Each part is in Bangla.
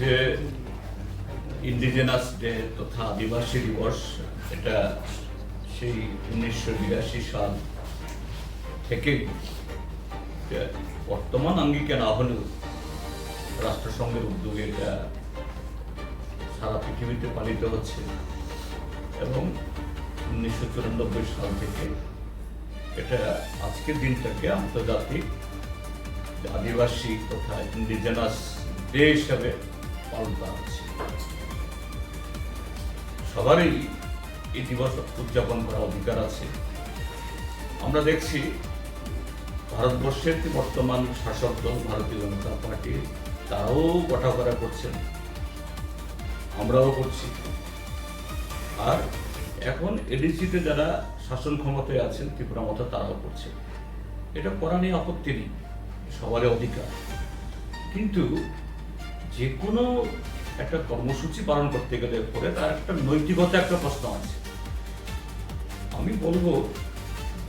যে ইন্ডিজেনাস ডে তথা আদিবাসী দিবস, এটা সেই 1982 সাল থেকে বর্তমান আঙ্গিকে না হলেও রাষ্ট্রসংঘের উদ্যোগে এটা সারা পৃথিবীতে পালিত হচ্ছে এবং 1994 সাল থেকে এটা আজকের দিনটাকে আন্তর্জাতিক আদিবাসী তথা ইন্ডিজেনাস ডে হিসাবে পালন করা হচ্ছে। সবারই এই দিবস উদযাপন করার অধিকার আছে। আমরা দেখছি ভারতবর্ষের বর্তমান শাসক দল ভারতীয় জনতা পার্টি, তারাও বটাকরা করছেন, আমরাও করছি। আর এখন এডিসিতে যারা শাসন ক্ষমতায় আছেন ত্রিপুরা মতো, তারাও করছে। এটা করা নিয়ে আপত্তি নেই, সবারই অধিকার। কিন্তু যে কোনো একটা কর্মসূচি পালন করতে গেলে পরে তার একটা নৈতিকতা একটা প্রশ্ন আছে। আমি বলবো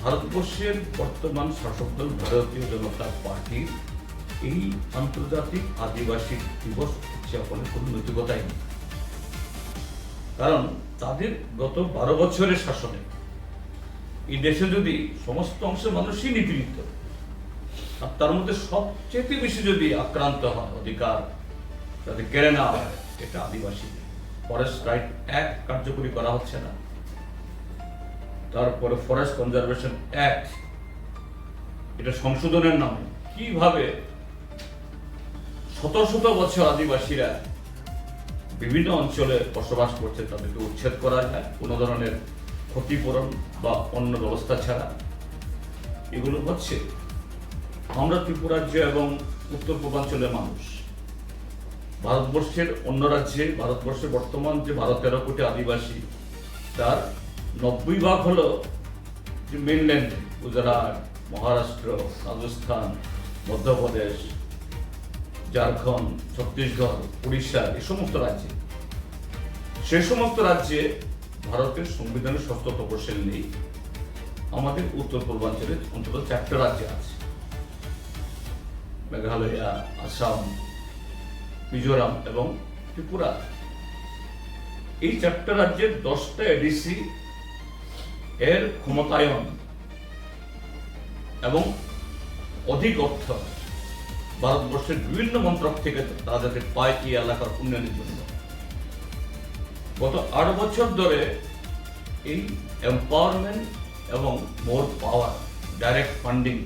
ভারতবর্ষের বর্তমান শাসক দল ভারতীয় জনতা পার্টির এই আন্তর্জাতিক আদিবাসী দিবস উদযাপনের কোনো নৈতিকতাই নেই। কারণ তাদের গত 12 বছরের শাসনে এই দেশে যদি সমস্ত অংশের মানুষই নিপীড়িত, আর তার মধ্যে সবচেয়ে বেশি যদি আক্রান্ত হয়, অধিকার তাদের কেড়ে নেওয়া হয়, এটা আদিবাসী। ফরেস্ট রাইট অ্যাক্ট কার্যকরী করা হচ্ছে না, তারপরে ফরেস্ট কনজারভেশন অ্যাক্ট এটা সংশোধনের নামে কিভাবে শত শত বছর আদিবাসীরা বিভিন্ন অঞ্চলে বসবাস করছে তাদেরকে উচ্ছেদ করা যায় কোনো ধরনের ক্ষতিপূরণ বা অন্য ব্যবস্থা ছাড়া। এগুলো হচ্ছে আমরা ত্রিপুরা রাজ্য এবং উত্তর পূর্বাঞ্চলের মানুষ। ভারতবর্ষের অন্য রাজ্যে, ভারতবর্ষের বর্তমান যে 12-13 কোটি আদিবাসী, তার 90% হলো যে মেনল্যান্ড, গুজরাট, মহারাষ্ট্র, রাজস্থান, মধ্যপ্রদেশ, ঝাড়খণ্ড, ছত্তিশগড়, উড়িষ্যা, এই সমস্ত রাজ্যে। সে সমস্ত রাজ্যে ভারতের সংবিধানের ষষ্ঠ তপশিল নেই। আমাদের উত্তর পূর্বাঞ্চলে অন্তত 4টা রাজ্য আছে, মেঘালয়, আসাম, মিজোরাম এবং ত্রিপুরা। এই 4টা রাজ্যের 10টা এডিসি এর ক্ষমতায়ন এবং অধিক অর্থ ভারতবর্ষের বিভিন্ন মন্ত্রক থেকে তারা যাতে পায় এই এলাকার উন্নয়নের জন্য। গত 8 বছর ধরে এই এম্পাওয়ারমেন্ট এবং মোর পাওয়ার, ডাইরেক্ট ফান্ডিং,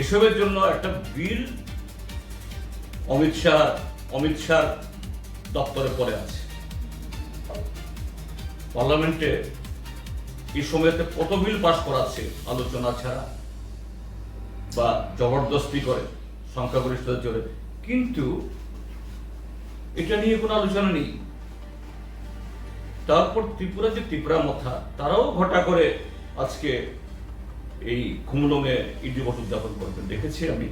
এসবের জন্য একটা বিল অমিত শাহ দপ্তরে পড়ে আছে। পার্লামেন্টে এই সময়তে কত বিল পাস করাচ্ছে আলোচনা ছাড়া বা জবরদস্তি করে, সংখ্যাগরিষ্ঠতার জোরে, কিন্তু এটা নিয়ে কোনো আলোচনা নেই। তারপর ত্রিপুরা যে ত্রিপুরা মথা, তারাও ঘটা করে আজকে এই খুমলুঙে এই দিবস উদযাপন করবেন। দেখেছি আমি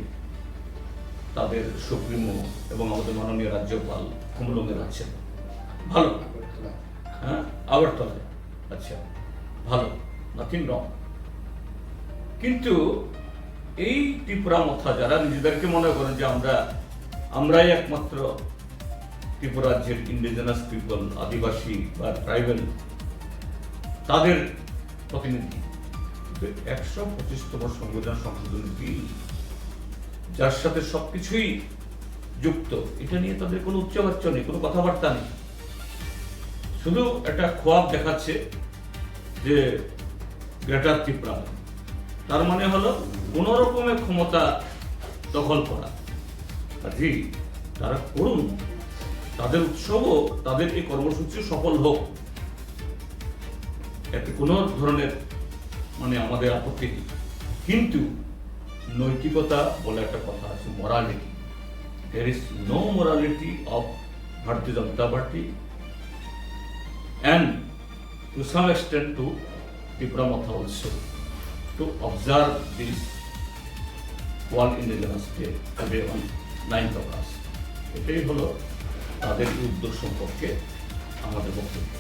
তাদের সুপ্রিমো এবং আমাদের মাননীয় রাজ্যপাল খুমলুঙে আছেন। ভালো, হ্যাঁ, আগরতলায়, আচ্ছা, ভালো, নাথিং রং। কিন্তু এই ত্রিপুরা মথা যারা নিজেদেরকে মনে করেন যে আমরাই একমাত্র ত্রিপুরা রাজ্যের ইন্ডিজেনাস পিপল, আদিবাসী বা ট্রাইবেল, তাদের প্রতিনিধি 125তম সংবিধান সংশোধন বিল, যার সাথে সবকিছুই যুক্ত, এটা নিয়ে তাদের কোনো উচ্চবাচ্য নেই, কোনো কথাবার্তা নেই। শুধু একটা খোয়াব দেখাচ্ছে যে গ্রেটার ত্রিপুরা, তার মানে হলো কোন রকমের ক্ষমতা দখল করা। জি, তারা করুন, তাদের উৎসবও, তাদের এই কর্মসূচি সফল হোক, এতে কোনো ধরনের আমাদের আপত্তি নেই। কিন্তু নৈতিকতা বলে একটা কথা আছে, morality. There is no morality of Bharatiya Janata Party and to some extent to Tripura Motha also to observe this World Indigenous Day today on 9th August. এটাই হলো তাদের উদ্যোগ সম্পর্কে আমাদের বক্তব্য।